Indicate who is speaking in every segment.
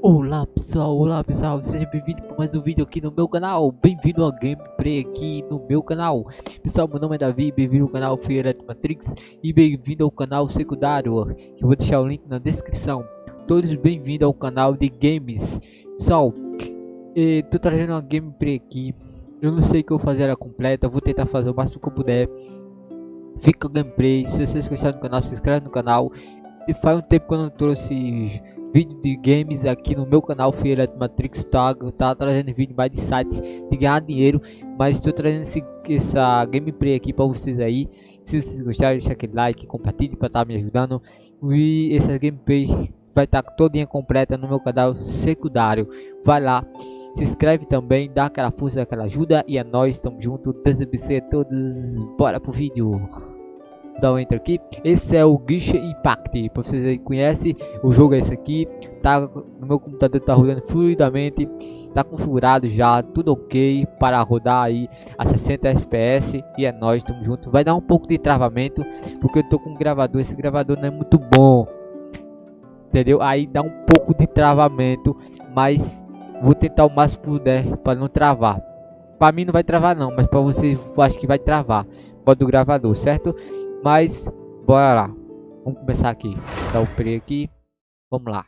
Speaker 1: Olá pessoal, seja bem-vindo para mais um vídeo aqui no meu canal. Bem-vindo ao gameplay aqui no meu canal. Pessoal, meu nome é Davi, bem-vindo ao canal Matrix e bem-vindo ao canal secundário, que eu vou deixar o link na descrição. Todos bem-vindos ao canal de games. Pessoal, tô trazendo uma gameplay aqui. Eu não sei o que eu vou fazer ela completa, vou tentar fazer o máximo que eu puder. Fica o gameplay, se vocês gostaram do canal, se inscreve no canal. E faz um tempo que eu não trouxe vídeo de games aqui no meu canal Matrix, tá trazendo vídeo mais de sites de ganhar dinheiro, mas estou trazendo essa gameplay aqui para vocês aí. Se vocês gostarem, deixa aquele like, compartilhe para estar me ajudando. E essa gameplay vai estar todinha completa no meu canal secundário. Vai lá, se inscreve também, dá aquela força, aquela ajuda, e é nóis, estamos juntos. Deus a todos, bora pro vídeo. Dá um enter aqui. Esse é o Genshin Impact, para vocês aí conhecem, o jogo é esse aqui, tá no meu computador, tá rodando fluidamente, tá configurado já, tudo ok para rodar aí a 60 fps, e é nóis, estamos juntos. Vai dar um pouco de travamento porque eu tô com um gravador, esse gravador não é muito bom, entendeu? Aí dá um pouco de travamento, mas vou tentar o máximo que puder para não travar. Para mim não vai travar não, mas para vocês eu acho que vai travar por causa do gravador, certo? Mas bora lá, vamos começar aqui, dar o play aqui, vamos lá.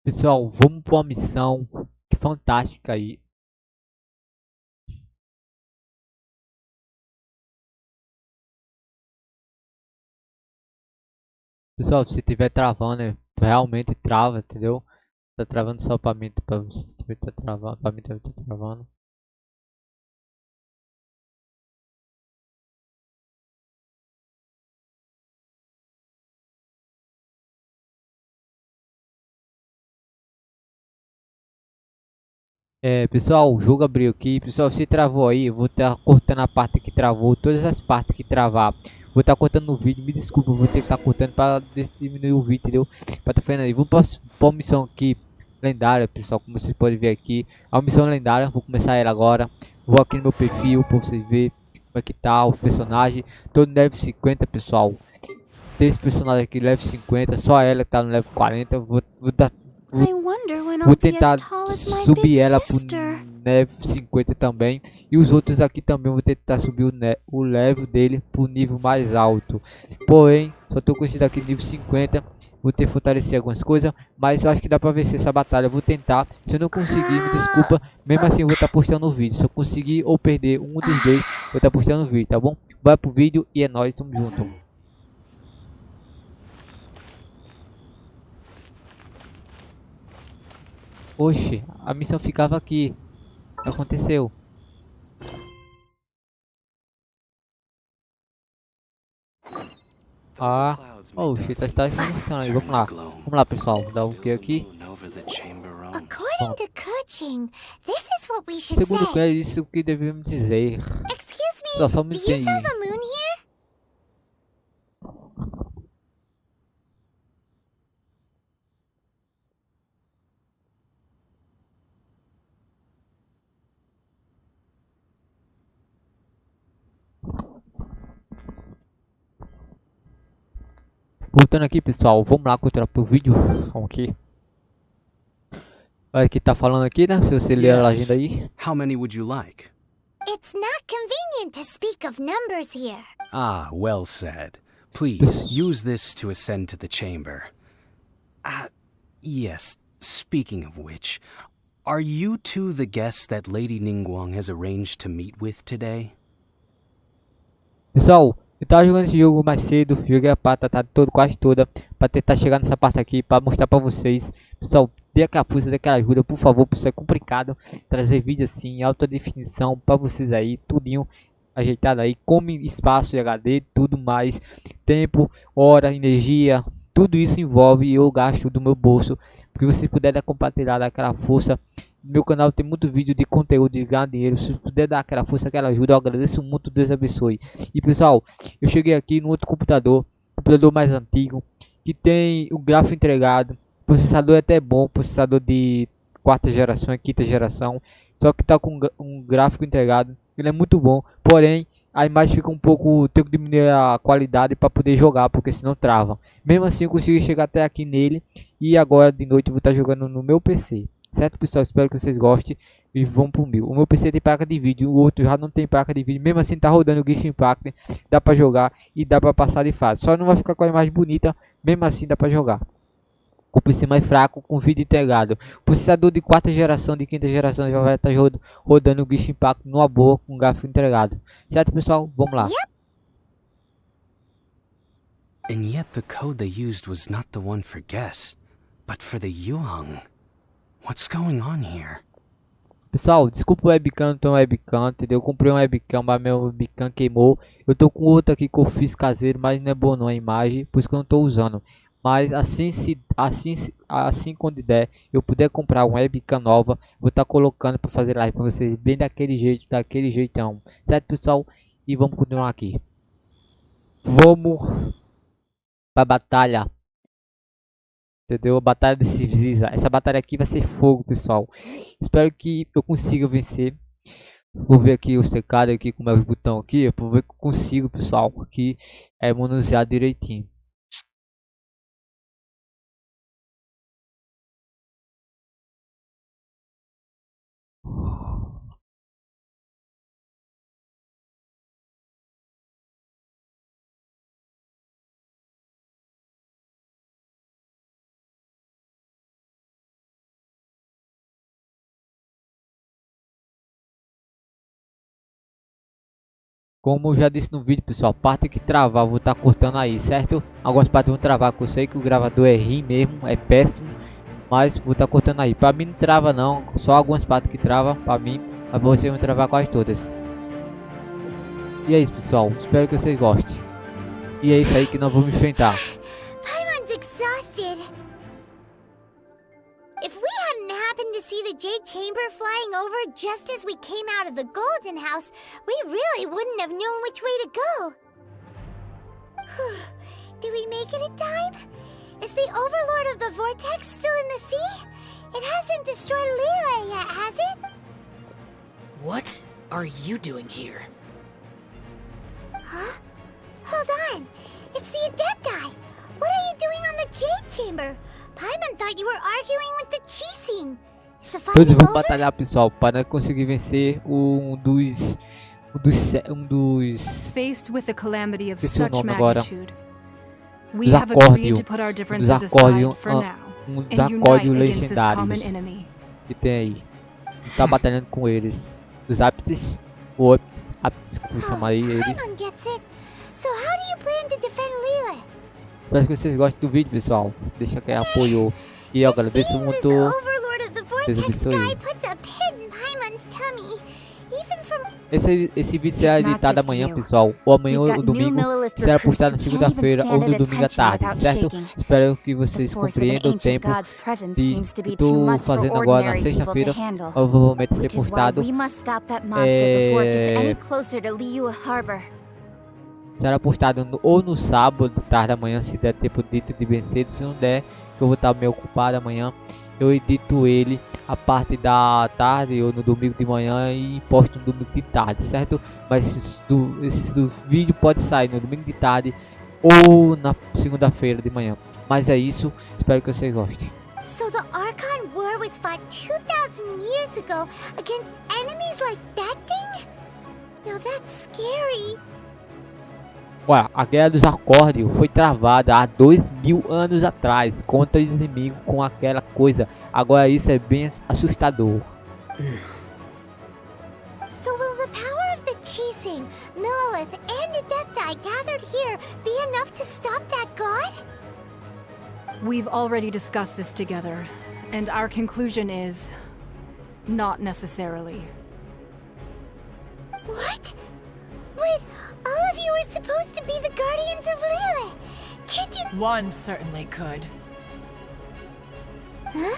Speaker 1: Pessoal, vamos para uma missão fantástica aí. Pessoal, se tiver travando, realmente trava, entendeu? Tá travando só para mim, para vocês também tá travando, para mim também tá travando. Pessoal, o jogo abriu aqui. Pessoal, se travou aí, eu vou estar cortando a parte que travou, todas as partes que travar. Vou estar cortando no vídeo, me desculpa, vou ter que estar cortando para diminuir o vídeo, entendeu? Para tá fazendo aí. Vamos para uma missão aqui lendária, pessoal, como vocês podem ver aqui. É uma missão lendária, vou começar ela agora. Vou aqui no meu perfil para vocês verem como é que tá o personagem. Todo level 50, pessoal. Tem esse personagem aqui, level 50, só ela que tá no level 40. Vou tentar subir ela pro level 50 também. E os outros aqui também vou tentar subir o level dele pro nível mais alto. Porém, só tô com esse daqui nível 50. Vou ter que fortalecer algumas coisas, mas eu acho que dá pra vencer essa batalha. Vou tentar. Se eu não conseguir, me desculpa. Mesmo assim eu vou estar postando o vídeo. Se eu conseguir ou perder um dos dois, vou estar postando o vídeo, tá bom? Vai pro vídeo e é nóis, tamo junto. Oxe, a missão ficava aqui. O que aconteceu? Oxe, tá funcionando aí. Vamos lá. Vamos lá, pessoal. Dá um que aqui. Segundo o que é isso que devemos dizer. Só me entende. Voltando aqui, pessoal, vamos lá continuar pro vídeo. Vamos aqui. Olha que tá falando aqui, né? Se você ler a legenda aí.
Speaker 2: How many would you like?
Speaker 3: It's not convenient to speak of numbers here.
Speaker 2: Ah, well said. Please use this to ascend to the chamber. Yes, speaking of which, are you two the guests that Lady Ningguang has arranged to meet with today?
Speaker 1: Pessoal, eu tava jogando esse jogo mais cedo, joguei a parte quase toda, pra tentar chegar nessa parte aqui, pra mostrar pra vocês. Pessoal, dê aquela força, dê aquela ajuda, por favor, pessoal, é complicado trazer vídeo assim, em alta definição, pra vocês aí, tudinho ajeitado aí, come espaço de HD, tudo mais, tempo, hora, energia, tudo isso envolve e eu gasto do meu bolso, porque vocês puderem compartilhar, dar aquela força. No meu canal tem muito vídeo de conteúdo de ganhar dinheiro. Se puder dar aquela força, aquela ajuda, eu agradeço muito. Deus abençoe. E pessoal, eu cheguei aqui no outro computador mais antigo, que tem o gráfico entregado. O processador é até bom, processador de quarta geração e quinta geração, só que tá com um gráfico entregado. Ele é muito bom, porém a imagem fica um pouco, tenho que diminuir a qualidade para poder jogar, porque senão trava. Mesmo assim eu consegui chegar até aqui nele, e agora de noite eu vou estar jogando no meu PC. Certo, pessoal? Espero que vocês gostem e vão pro meu. O meu PC tem placa de vídeo, o outro já não tem placa de vídeo. Mesmo assim tá rodando o Genshin Impact, dá pra jogar e dá pra passar de fase. Só não vai ficar com a imagem bonita, mesmo assim dá pra jogar. Com o PC mais fraco, com vídeo integrado. O processador de quarta geração, de quinta geração já vai estar rodando o Genshin Impact numa boa, com o gráfico entregado. Certo, pessoal? Vamos lá.
Speaker 2: And yet the code they used was not the one for guests, but for the Yuhang. What's going on here?
Speaker 1: Pessoal, desculpa o webcam, não tem um webcam, entendeu? Eu comprei um webcam, mas meu webcam queimou. Eu tô com outro aqui que eu fiz caseiro, mas não é bom não a imagem, por isso que eu não tô usando. Mas assim quando der, eu puder comprar uma webcam nova, vou estar colocando para fazer live para vocês bem daquele jeito, daquele jeitão. Certo, pessoal? E vamos continuar aqui. Vamos pra batalha. Entendeu? A batalha de Civiliza. Essa batalha aqui vai ser fogo, pessoal. Espero que eu consiga vencer. Vou ver aqui os teclados aqui, como é o botão aqui. Vou ver que eu consigo, pessoal. Aqui é manusear direitinho. Como eu já disse no vídeo, pessoal, a parte que travar eu vou estar cortando aí, certo? Algumas partes vão travar, que eu sei que o gravador é ruim mesmo, é péssimo, mas vou estar cortando aí. Para mim não trava não, só algumas partes que trava para mim, mas vocês vão travar quase todas. E é isso, pessoal, espero que vocês gostem. E é isso aí que nós vamos enfrentar.
Speaker 3: Paimon's exhausted. If we hadn't happened to see the Jade Chamber flying over just as we came out of the Golden House, we really wouldn't have known which way to go. Did we make it in time? Is the Overlord of the Vortex still in the sea? It hasn't destroyed Liyue yet, has it?
Speaker 4: What are you doing here?
Speaker 3: Huh? Hold on. It's the Adept guy. What are you doing on the Jade Chamber? Paimon thought you were arguing with the Chising. Is the
Speaker 1: Todos
Speaker 3: fighting
Speaker 1: vão
Speaker 3: over?
Speaker 1: batalhar, pessoal, para conseguir vencer um dos
Speaker 5: Faced with a calamity of
Speaker 1: Esqueci o
Speaker 5: such
Speaker 1: nome agora.
Speaker 5: magnitude, we
Speaker 1: Dos
Speaker 5: have agreed
Speaker 1: acórdios,
Speaker 5: to put our
Speaker 1: dos
Speaker 5: differences
Speaker 1: acórdios,
Speaker 5: aside for now
Speaker 1: dos
Speaker 5: and unite
Speaker 1: acórdios
Speaker 5: against this common
Speaker 1: legendários
Speaker 5: enemy.
Speaker 1: que tem aí. Tá batalhando com eles. Os Aptis, ou Aptis, como chama aí eles.
Speaker 3: Paimon gets it. So how do you plan to defend Liyue?
Speaker 1: Espero que vocês gostem do vídeo, pessoal. Deixa aquele apoio. E eu agradeço
Speaker 3: Seeing
Speaker 1: muito.
Speaker 3: this Overlord of the
Speaker 1: Deus
Speaker 3: Vortex
Speaker 1: abençoe.
Speaker 3: guy puts a pin in Paimon's tummy. Even from
Speaker 1: Esse vídeo será
Speaker 5: It's not
Speaker 1: editado
Speaker 5: just
Speaker 1: amanhã,
Speaker 5: you.
Speaker 1: pessoal. Ou amanhã
Speaker 5: We've
Speaker 1: ou
Speaker 5: got
Speaker 1: domingo.
Speaker 5: new Millelith
Speaker 1: Será
Speaker 5: recruits
Speaker 1: postado na
Speaker 5: who can't
Speaker 1: segunda-feira
Speaker 5: even
Speaker 1: ou
Speaker 5: stand
Speaker 1: no
Speaker 5: at
Speaker 1: domingo à
Speaker 5: attention
Speaker 1: tarde,
Speaker 5: without
Speaker 1: certo?
Speaker 5: shaking.
Speaker 1: Espero que
Speaker 5: The
Speaker 1: vocês
Speaker 5: force of an
Speaker 1: compreendam o
Speaker 5: ancient
Speaker 1: tempo
Speaker 5: god's presence
Speaker 1: de
Speaker 5: seems to be
Speaker 1: estou
Speaker 5: too much for
Speaker 1: fazendo agora na
Speaker 5: ordinary people
Speaker 1: sexta-feira.
Speaker 5: to handle.
Speaker 1: Provavelmente ser
Speaker 5: Which is why
Speaker 1: postado.
Speaker 5: we must stop that monster before it gets any
Speaker 1: É,
Speaker 5: closer to Liyue Harbor.
Speaker 1: será postado ou no sábado, tarde da manhã, se der tempo dito de vencer. Se não der, eu vou estar meio ocupado amanhã. Eu edito ele a parte da tarde ou no domingo de manhã e posto no domingo de tarde, certo? Mas esse do vídeo pode sair no domingo de tarde ou na segunda-feira de manhã. Mas é isso, espero que vocês gostem.
Speaker 3: So the Archon War was fought 2,000 years ago against enemies like that thing? Now that's scary.
Speaker 1: Olha, a Guerra dos Acordes foi travada há 2000 anos atrás contra os inimigos com aquela coisa. Agora isso é bem assustador.
Speaker 3: So will the power of the Chising, Millelith, and Adepti gathered here be enough to stop that god?
Speaker 5: We've already discussed this together, and our conclusion is not necessarily.
Speaker 3: What? But all of you are supposed to be the guardians of Lilith. Can't you?
Speaker 6: One certainly could.
Speaker 3: Huh?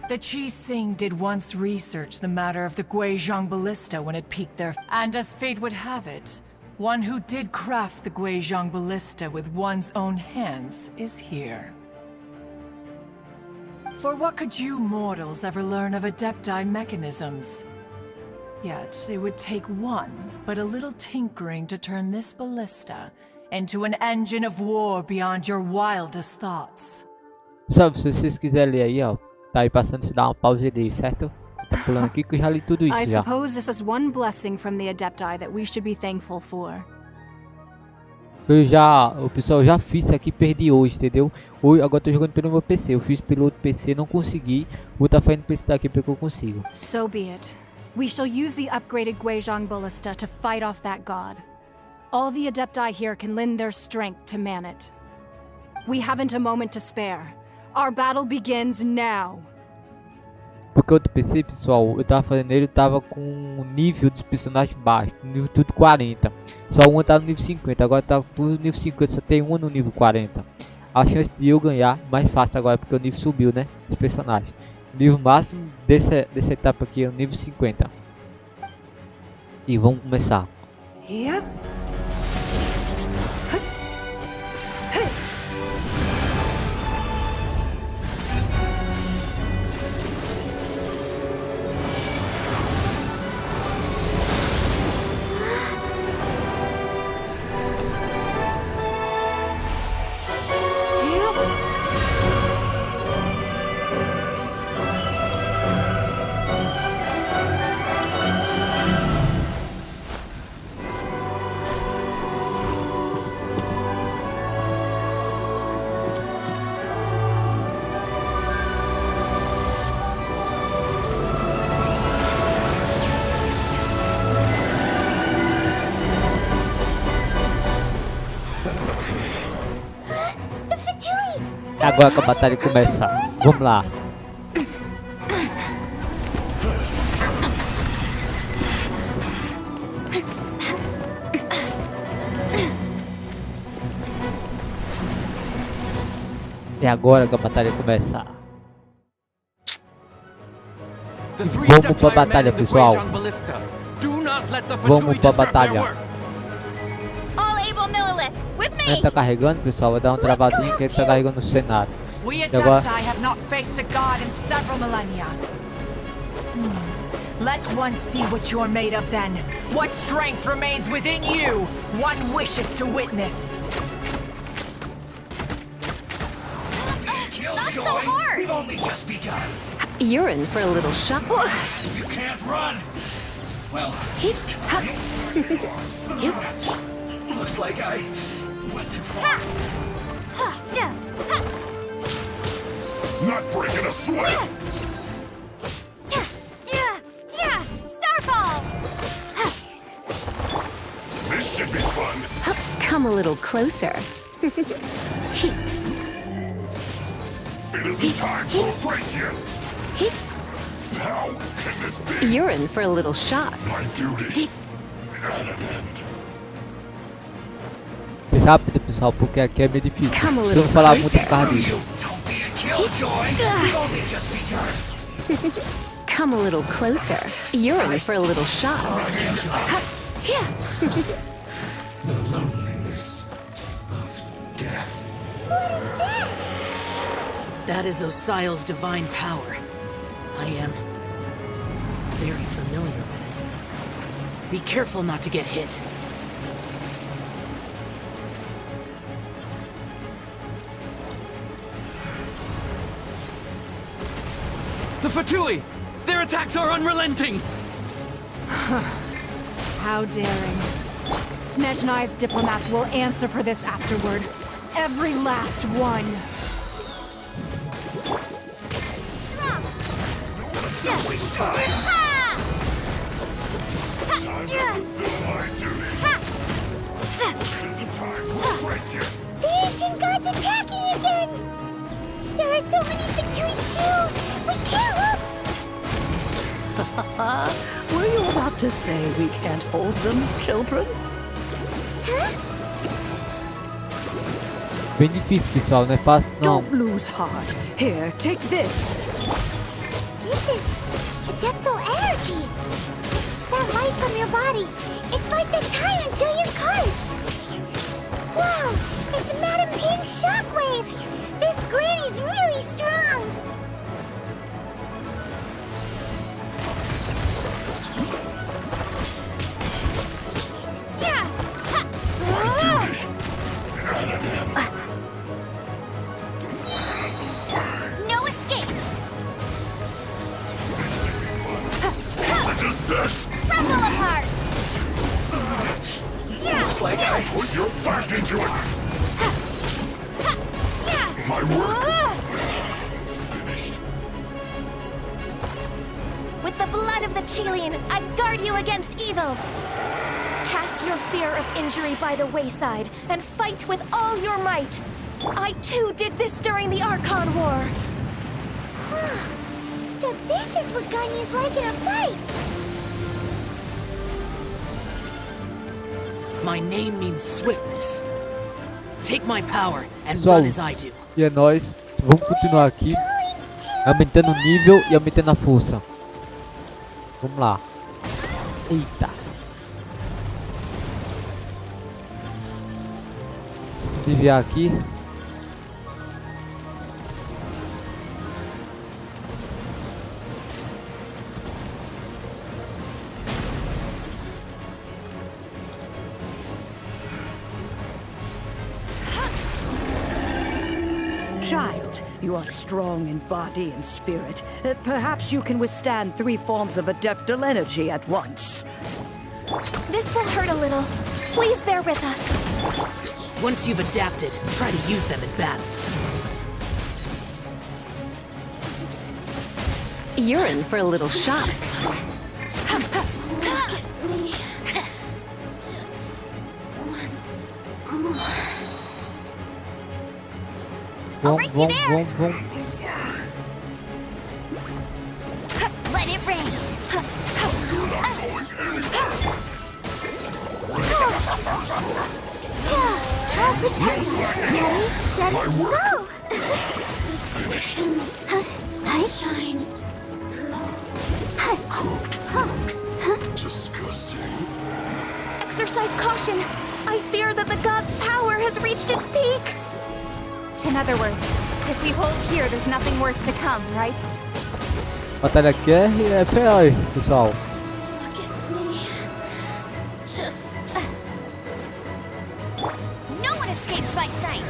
Speaker 6: The Chising did once research the matter of the Guizhong Ballista when it peaked there, and as fate would have it, one who did craft the Guizhong Ballista with one's own hands is here. For what could you mortals ever learn of Adepti mechanisms? Yet, it would take one, but a little tinkering to turn this ballista into an engine of war beyond your wildest thoughts.
Speaker 1: Pessoal, se vocês quiserem ler aí, ó, tá aí passando, se dá uma pausa e ler, certo? Tá pulando aqui que eu já li tudo isso
Speaker 5: I
Speaker 1: já.
Speaker 5: suppose this is one blessing from the Adepti that we should be thankful for.
Speaker 1: O pessoal já fiz isso aqui, perdi hoje, entendeu? Hoje, agora tô jogando pelo meu PC, eu fiz pelo outro PC, não consegui. Vou tá fazendo pra esse daqui porque eu consigo.
Speaker 5: So be it. We shall use the upgraded Guizhong Ballista to fight off that god. All the Adepti here can lend their strength to man it. We haven't a moment to spare. Our battle begins now.
Speaker 1: Porque outro PC, pessoal, eu tava fazendo ele, eu tava com o nível dos personagens baixo, nível tudo 40. Só uma tá no nível 50, agora tá tudo no nível 50, só tem uma no nível 40. A chance de eu ganhar mais fácil agora, porque o nível subiu, né, os personagens. O nível máximo dessa etapa aqui é o nível 50. E vamos começar.
Speaker 5: Yep.
Speaker 1: Agora que a batalha começa. Vamos lá. É agora que a batalha começa. Vamos pra batalha, pessoal. Vamos pra batalha.
Speaker 3: All able Millelith, with me!
Speaker 1: Ele tá carregando, pessoal. Vai dar um travadinho que ele tá carregando o cenário.
Speaker 6: We
Speaker 1: E agora?
Speaker 6: Adepti have not faced a god in several millennia. Let one see what you're made of then. What strength remains within you. One wishes to witness.
Speaker 3: Not so hard!
Speaker 7: We've only just begun.
Speaker 5: You're in for a little shock.
Speaker 7: You can't run. Well, looks like I went too far. Not breaking a sweat.
Speaker 3: Starfall!
Speaker 7: This should be fun.
Speaker 5: Come a little closer.
Speaker 7: It isn't time for a break yet. How can this be?
Speaker 5: You're in for a little shock.
Speaker 7: My duty at an end.
Speaker 1: Vocês rápido, pessoal, porque aqui é meio difícil.
Speaker 5: Come a
Speaker 1: Se eu
Speaker 5: little
Speaker 1: não falar muito por causa disso.
Speaker 7: Don't be a killjoy. We've only just begun.
Speaker 5: Come a little closer. You're in for a little shock.
Speaker 7: The loneliness of death.
Speaker 3: What is that?
Speaker 4: That is Osial's divine power. I am very familiar with it. Be careful not to get hit.
Speaker 8: The Fatui! Their attacks are unrelenting!
Speaker 5: How daring. Snezhnai's diplomats will answer for this afterward. Every last one.
Speaker 7: Don't waste time. Isn't time to break you.
Speaker 3: The ancient god's attacking again! There are so many Fatui too! We can't look!
Speaker 9: Were you about to say we can't hold them, children?
Speaker 3: Huh?
Speaker 1: Bem difícil, pessoal, não é fácil não.
Speaker 9: Don't lose heart. Here, take this.
Speaker 3: This is adeptal energy! That light from your body, it's like the time in giant cars! Wow! It's Madam Ping's shockwave! This granny's really strong! Yeah! No escape! Crumble apart!
Speaker 7: Looks like I put your back into it. My work finished.
Speaker 3: With the blood of the Chilean, I guard you against evil! Cast your fear of injury by the wayside and fight with all your might! I too did this during the Archon War! So this is what Ganya's like in a fight!
Speaker 4: My name means swiftness. Take my power and
Speaker 1: Pessoal,
Speaker 4: run as I do.
Speaker 1: e é nóis. Vamos continuar aqui, aumentando o nível e aumentando a força. Vamos lá. Eita. Desviar aqui.
Speaker 9: Child, you are strong in body and spirit. Perhaps you can withstand 3 forms of adeptal energy at once.
Speaker 3: This will hurt a little. Please bear with us.
Speaker 4: Once you've adapted, try to use them in battle.
Speaker 10: You're in for a little shock.
Speaker 3: Look at me. Just once more. I'll race you there. Let it rain.
Speaker 7: You're not going anywhere.
Speaker 3: I'll protect you. Ready, steady, go. Decisions. Shine.
Speaker 7: Cooked food. Disgusting.
Speaker 3: Exercise caution. I fear that the god's power has reached its peak.
Speaker 11: In other words, if we hold here, there's nothing worse to come, right?
Speaker 1: Batalha aqui é feio, pessoal.
Speaker 3: Look at me. Just... No one escapes my sight.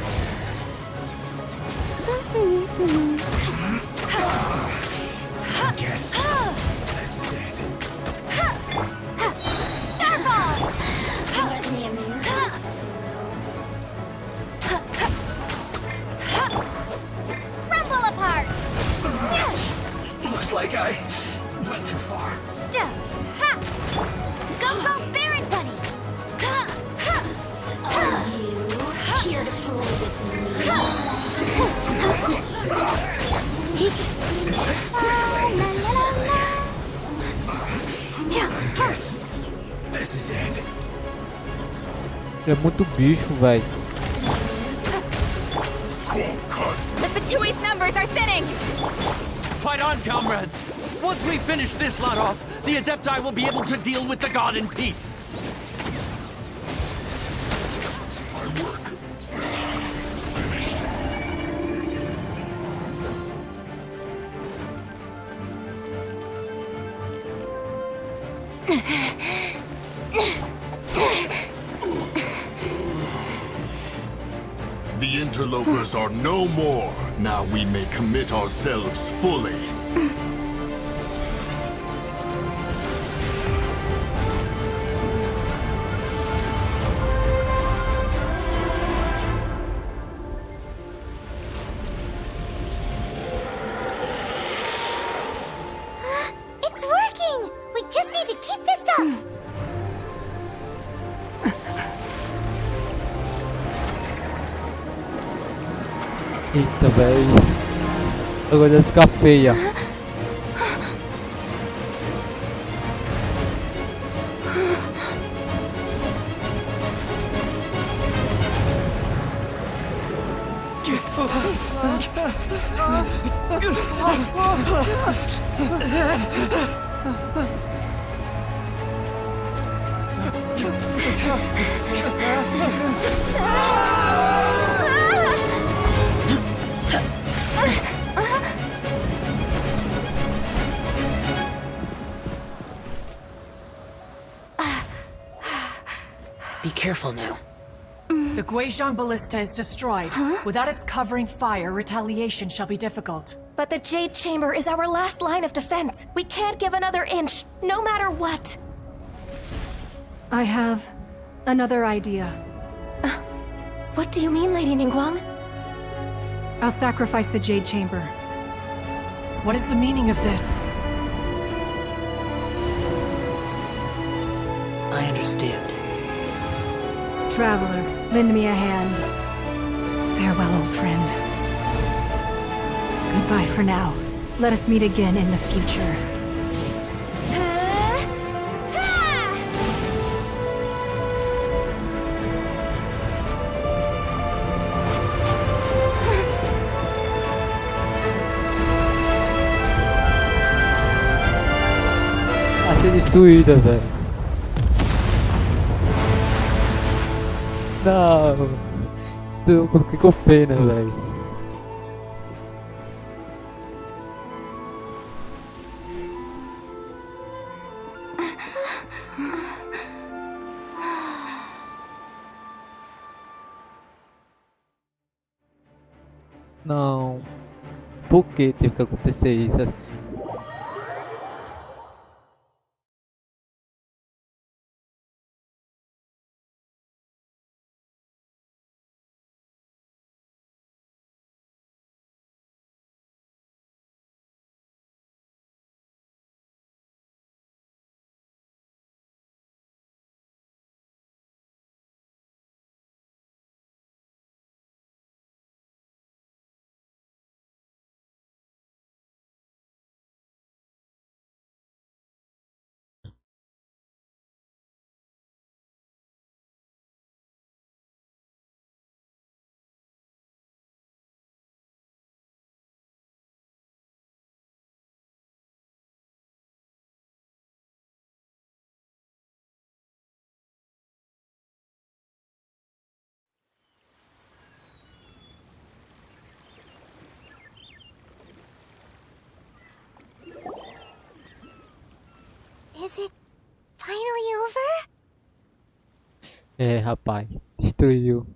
Speaker 7: Guess this is it.
Speaker 3: Starball! Let me amuse. Crumble apart!
Speaker 8: Looks like I went too far.
Speaker 3: Go, Baron Bunny! Are you here to play with
Speaker 7: Guess this is it.
Speaker 1: É muito bicho, velho.
Speaker 7: Cold cut.
Speaker 11: The Fatui's numbers are thinning!
Speaker 8: Fight on, comrades! Once we finish this lot off, the Adepti will be able to deal with the god in peace.
Speaker 7: My work finished. The interlopers are no more. Now we may commit ourselves fully.
Speaker 1: Eita, velho. Agora vai ficar feia.
Speaker 4: Be careful now.
Speaker 6: The Guizhong Ballista is destroyed. Without its covering fire, retaliation shall be difficult.
Speaker 3: But the Jade Chamber is our last line of defense. We can't give another inch, no matter what.
Speaker 5: I have another idea.
Speaker 3: What do you mean, Lady Ningguang?
Speaker 5: I'll sacrifice the Jade Chamber.
Speaker 6: What is the meaning of this?
Speaker 4: I understand.
Speaker 5: Traveler, lend me a hand. Farewell, old friend. Goodbye for now. Let us meet again in the future.
Speaker 1: Vai ser destruída, velho. Não. Fiquei com pena, velho. Não. Por que teve que acontecer isso?
Speaker 3: Is it finally over?
Speaker 1: É, rapaz, destruiu.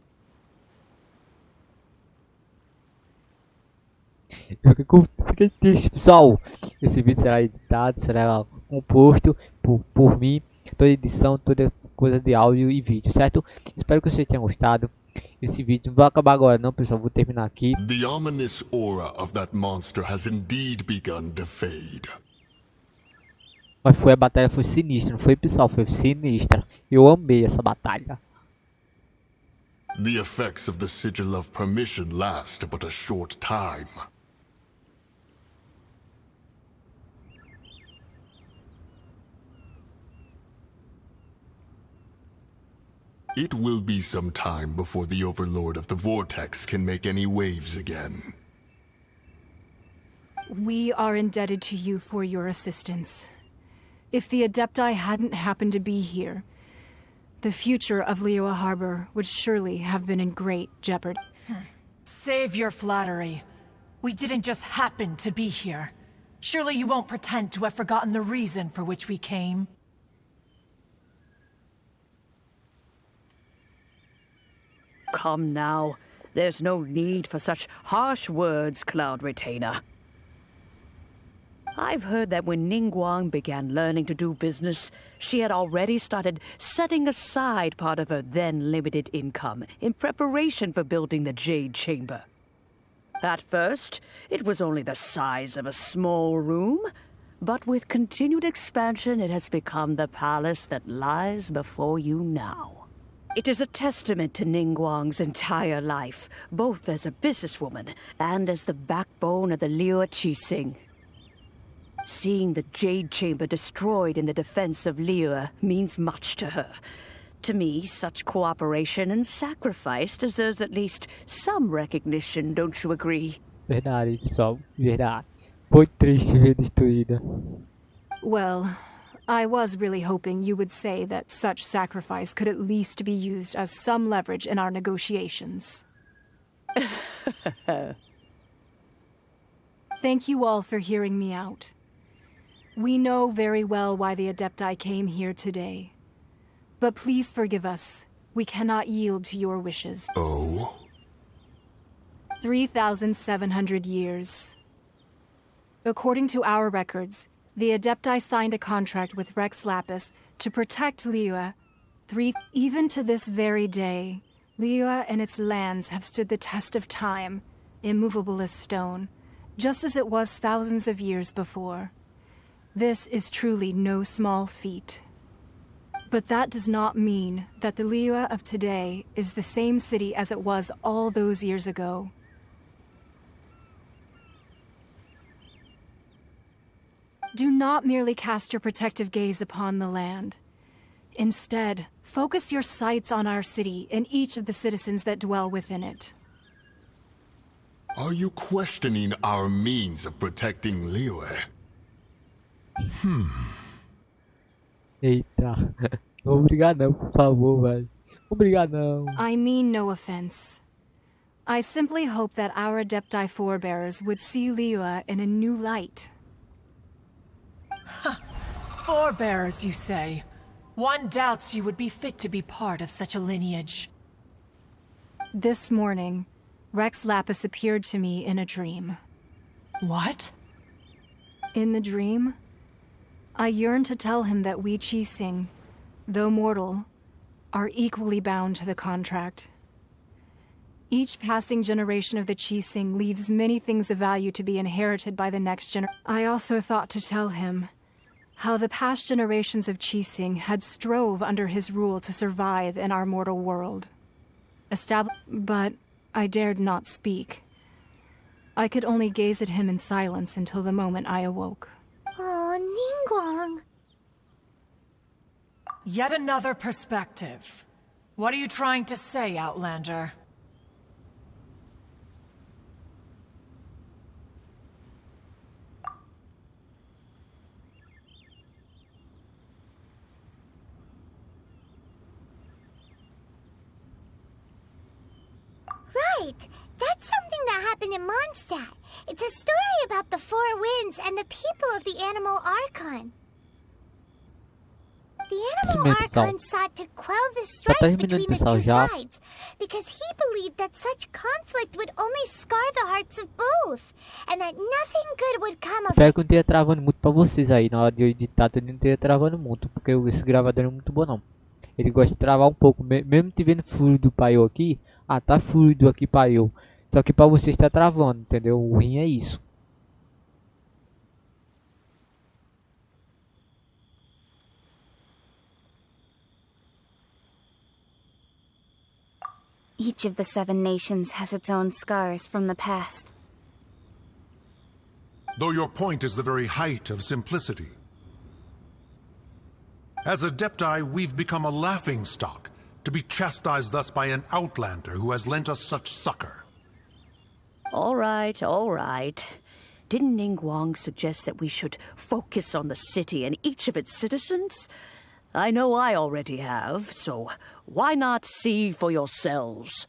Speaker 1: Fiquei triste, pessoal. Esse vídeo será editado, será composto por mim. Toda edição, toda coisa de áudio e vídeo, certo? Espero que vocês tenham gostado. Esse vídeo não vai acabar agora não, pessoal. Vou terminar aqui.
Speaker 7: The ominous aura of that monster has indeed begun to fade.
Speaker 1: Mas a batalha foi sinistra, não foi, pessoal? Foi sinistra. Eu amei essa batalha.
Speaker 7: The effects of the sigil of permission last but a short time. It will be some time before the Overlord of the Vortex can make any waves again.
Speaker 5: We are indebted to you for your assistance. If the Adepti hadn't happened to be here, the future of Liyue Harbor would surely have been in great jeopardy.
Speaker 6: Save your flattery. We didn't just happen to be here. Surely you won't pretend to have forgotten the reason for which we came.
Speaker 9: Come now. There's no need for such harsh words, Cloud Retainer. I've heard that when Ningguang began learning to do business, she had already started setting aside part of her then limited income in preparation for building the Jade Chamber. At first, it was only the size of a small room, but with continued expansion, it has become the palace that lies before you now. It is a testament to Ningguang's entire life, both as a businesswoman and as the backbone of the Liu Qixing. Seeing the Jade Chamber destroyed in the defense of Liu means much to her. To me, such cooperation and sacrifice deserves at least some recognition, don't you agree?
Speaker 1: Verdade, pessoal, verdade. Muito triste ver destruída.
Speaker 5: Well, I was really hoping you would say that such sacrifice could at least be used as some leverage in our negotiations. Thank you all for hearing me out. We know very well why the Adepti came here today. But please forgive us. We cannot yield to your wishes.
Speaker 7: Oh?
Speaker 5: 3,700 years. According to our records, the Adepti signed a contract with Rex Lapis to protect Liyue. Even to this very day, Liyue and its lands have stood the test of time, immovable as stone, just as it was thousands of years before. This is truly no small feat. But that does not mean that the Liyue of today is the same city as it was all those years ago. Do not merely cast your protective gaze upon the land. Instead, focus your sights on our city and each of the citizens that dwell within it.
Speaker 7: Are you questioning our means of protecting Liyue?
Speaker 1: Eita. Obrigadão, por favor, velho. Obrigadão.
Speaker 5: I mean no offense. I simply hope that our Adepti forebears would see Liyue in a new light.
Speaker 6: Forebearers, you say? One doubts you would be fit to be part of such a lineage.
Speaker 5: This morning, Rex Lapis appeared to me in a dream.
Speaker 6: What?
Speaker 5: In the dream, I yearned to tell him that we Qixing, though mortal, are equally bound to the contract. Each passing generation of the Qixing leaves many things of value to be inherited by the next generation. I also thought to tell him how the past generations of Qixing had strove under his rule to survive in our mortal world. But I dared not speak. I could only gaze at him in silence until the moment I awoke.
Speaker 3: Oh, Ningguang.
Speaker 6: Yet another perspective. What are you trying to say, Outlander?
Speaker 3: Right! That's something that happened in Mondstadt. It's a story about the Four Winds and the people of the Animal Archon. The Animal Archon sought to quell the strife between the two sides, because he believed that such conflict would only scar the hearts of both, and that nothing good would come of it.
Speaker 1: Espero que não esteja travando muito pra vocês aí, na hora de eu editar, tudo não esteja travando muito, porque esse gravador não é muito bom não. Ele gosta de travar um pouco, mesmo tivendo fluido pra eu aqui. Ah, tá fluido aqui pra eu. Só que pra vocês tá travando, entendeu? O ruim é isso.
Speaker 11: Each of the 7 nations has its own scars from the past.
Speaker 12: Though your point is the very height of simplicity. As Adepti, we've become a laughingstock, to be chastised thus by an outlander who has lent us such succor.
Speaker 9: All right, all right. Didn't Ningguang suggest that we should focus on the city and each of its citizens? I know I already have, so why not see for yourselves?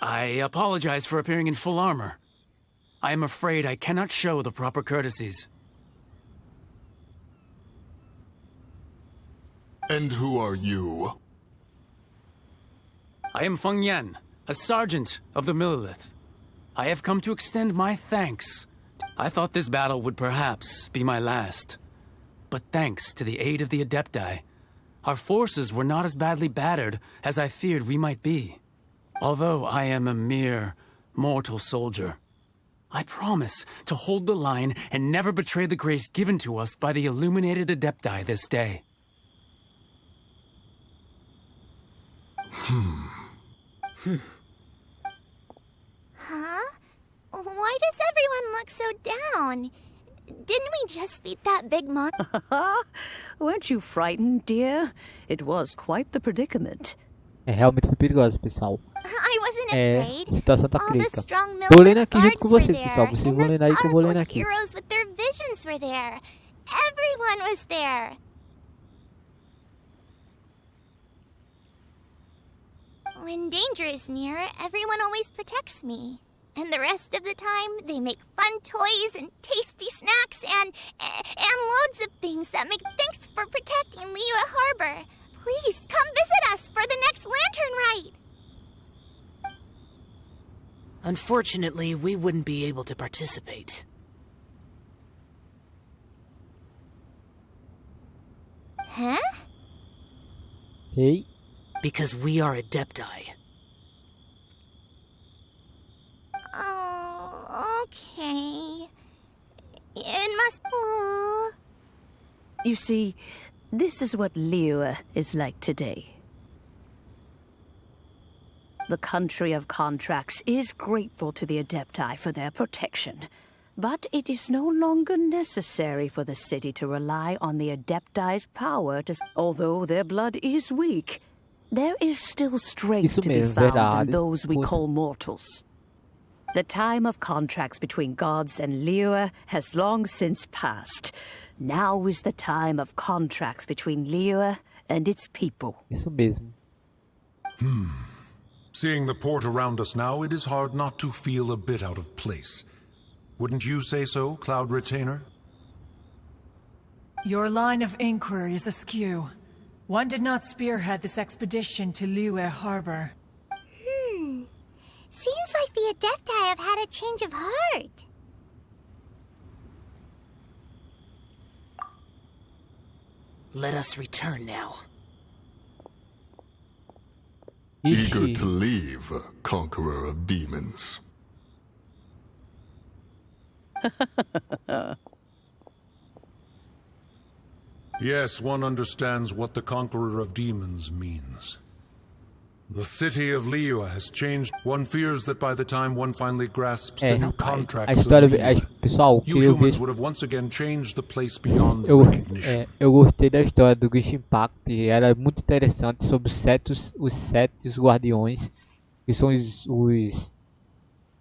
Speaker 2: I apologize for appearing in full armor. I am afraid I cannot show the proper courtesies.
Speaker 7: And who are you?
Speaker 2: I am Feng Yan, a sergeant of the Millilith. I have come to extend my thanks. I thought this battle would perhaps be my last. But thanks to the aid of the Adepti, our forces were not as badly battered as I feared we might be. Although I am a mere mortal soldier, I promise to hold the line and never betray the grace given to us by the illuminated Adepti this day.
Speaker 3: Huh? Why does everyone look so down? Didn't we just beat that big monster?
Speaker 9: Weren't you frightened, dear? It was quite the predicament.
Speaker 1: É realmente foi perigoso, pessoal.
Speaker 3: I wasn't
Speaker 1: É,
Speaker 3: afraid.
Speaker 1: a situação tá
Speaker 3: All the
Speaker 1: crítica.
Speaker 3: strong
Speaker 1: Tô lendo
Speaker 3: militant
Speaker 1: aqui junto com
Speaker 3: guards
Speaker 1: vocês,
Speaker 3: were
Speaker 1: pessoal.
Speaker 3: there,
Speaker 1: Vocês
Speaker 3: and
Speaker 1: vão
Speaker 3: those
Speaker 1: lendo aí que eu vou lendo
Speaker 3: powerful
Speaker 1: aqui.
Speaker 3: heroes with their visions were there. Everyone was there. When danger is near, everyone always protects me. And the rest of the time, they make fun toys and tasty snacks and loads of things that make thanks for protecting Liyue Harbor. Please, come visit us for the next lantern rite.
Speaker 4: Unfortunately, we wouldn't be able to participate.
Speaker 3: Huh?
Speaker 1: Hey.
Speaker 4: Because we are Adepti.
Speaker 3: Oh, okay. It must... Oh.
Speaker 9: You see, this is what Liyue is like today. The country of contracts is grateful to the Adepti for their protection, but it is no longer necessary for the city to rely on the Adepti's power to... Although their blood is weak, there is still strength to be found in those we call mortals. The time of contracts between gods and Liyue has long since passed. Now is the time of contracts between Liyue and its people.
Speaker 1: Isso mesmo.
Speaker 12: Seeing the port around us now, it is hard not to feel a bit out of place. Wouldn't you say so, Cloud Retainer?
Speaker 6: Your line of inquiry is askew. One did not spearhead this expedition to Liyue Harbor.
Speaker 3: Seems like the Adepti have had a change of heart.
Speaker 4: Let us return now.
Speaker 7: Eager to leave, conqueror of demons.
Speaker 12: Yes, one understands what the conqueror of demons means. The city of Liyue has changed. One fears that by the time one finally grasps the new contracts of Liyue,
Speaker 1: pessoal,
Speaker 12: you humans would have once again changed the place beyond recognition.
Speaker 1: Eu gostei da história do Genshin Impact, era muito interessante sobre os sete guardiões, que são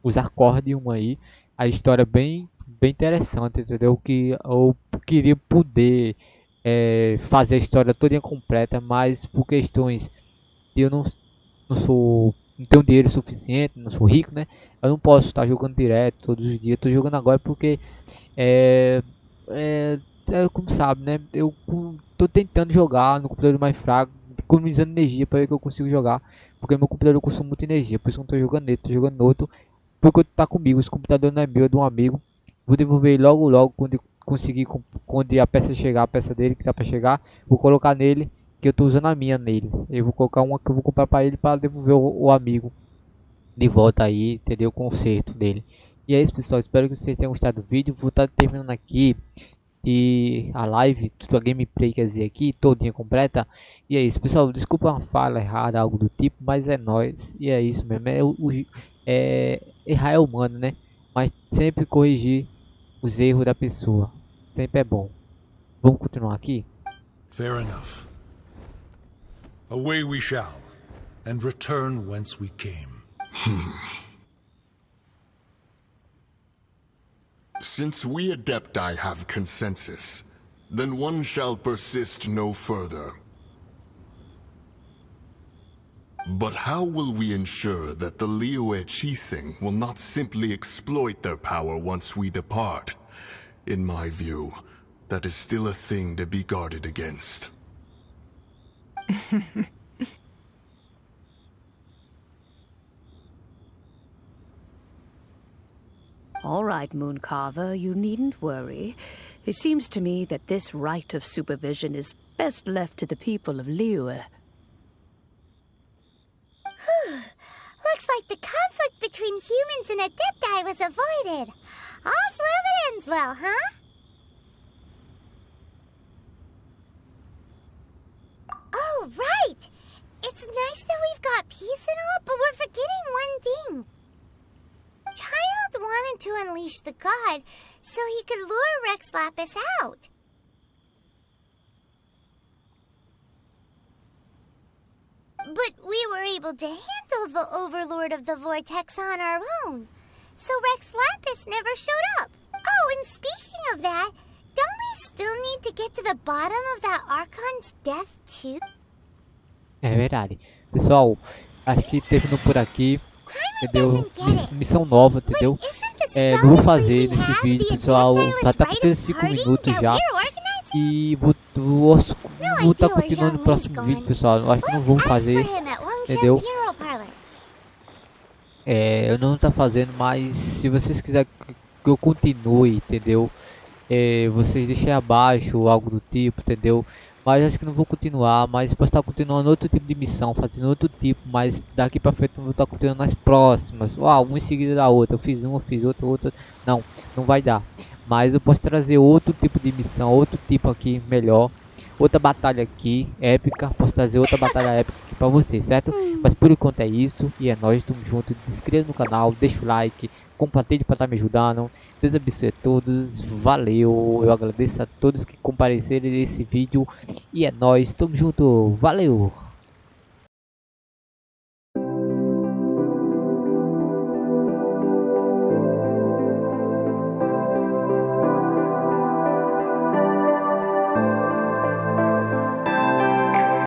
Speaker 1: os Accordium aí. A história bem interessante, entendeu? Que eu queria poder fazer a história toda completa, mas por questões de eu não tenho dinheiro suficiente, não sou rico, né? Eu não posso estar jogando direto todos os dias. Tô jogando agora porque como sabe, né? Eu tô tentando jogar no computador mais fraco, economizando energia para ver que eu consigo jogar, porque meu computador consome muita energia. Por isso que eu não tô jogando nele, tô jogando no outro, porque tá comigo. Esse computador não é meu, é de um amigo. Vou devolver logo quando conseguir, quando a peça chegar, a peça dele que tá para chegar, vou colocar nele, que eu tô usando a minha nele. Eu vou colocar uma que eu vou comprar para ele, para devolver o amigo de volta aí, entendeu? O conserto dele. E é isso, pessoal, espero que vocês tenham gostado do vídeo. Vou estar terminando aqui e a live, a gameplay, quer dizer, aqui todinha completa. E é isso, pessoal, desculpa uma fala errada, algo do tipo, mas é nóis. E é isso mesmo, errar é humano, né? Mas sempre corrigir os erros da pessoa sempre é bom. Vamos continuar aqui?
Speaker 12: Fair enough. Away we shall, and return whence we came.
Speaker 7: Since we Adepti have consensus, then one shall persist no further. But how will we ensure that the Liyue Chising will not simply exploit their power once we depart? In my view, that is still a thing to be guarded against.
Speaker 9: All right, Mooncarver, you needn't worry. It seems to me that this right of supervision is best left to the people of Liyue.
Speaker 3: Looks like the conflict between humans and Adepti was avoided. All's well that ends well, huh? Oh, right! It's nice nice that we've got peace and all, but we're forgetting one thing. Child wanted to unleash the god so he could lure Rex Lapis out. But we were able to handle the Overlord of the Vortex on our own. So Rex Lapis never showed up. Oh, and speaking of that, don't we still need to get to the bottom of that Archon's death too?
Speaker 1: É verdade. Pessoal, acho que terminou por aqui. Entendeu? Missão nova, entendeu? Não vou fazer nesse vídeo, pessoal. Já tá com 35 minutos já. E vou estar continuando no próximo vídeo, pessoal. Eu acho que não vou fazer, entendeu? Eu não tá fazendo, mas se vocês quiserem que eu continue, entendeu? Vocês deixem abaixo algo do tipo, entendeu? Mas acho que não vou continuar, mas posso estar continuando outro tipo de missão, fazendo outro tipo, mas daqui pra frente não vou estar continuando nas próximas. Uau, uma em seguida da outra, eu fiz uma, fiz outra. Não vai dar. Mas eu posso trazer outro tipo de missão, outro tipo aqui melhor. Outra batalha aqui, épica. Posso trazer outra batalha épica aqui pra vocês, certo? Mas por enquanto é isso. E é nóis, estamos juntos. Se inscreva no canal, deixa o like, compartilhe para estar me ajudando. Deus abençoe a todos. Valeu. Eu agradeço a todos que compareceram nesse vídeo. E é nóis, estamos juntos. Valeu.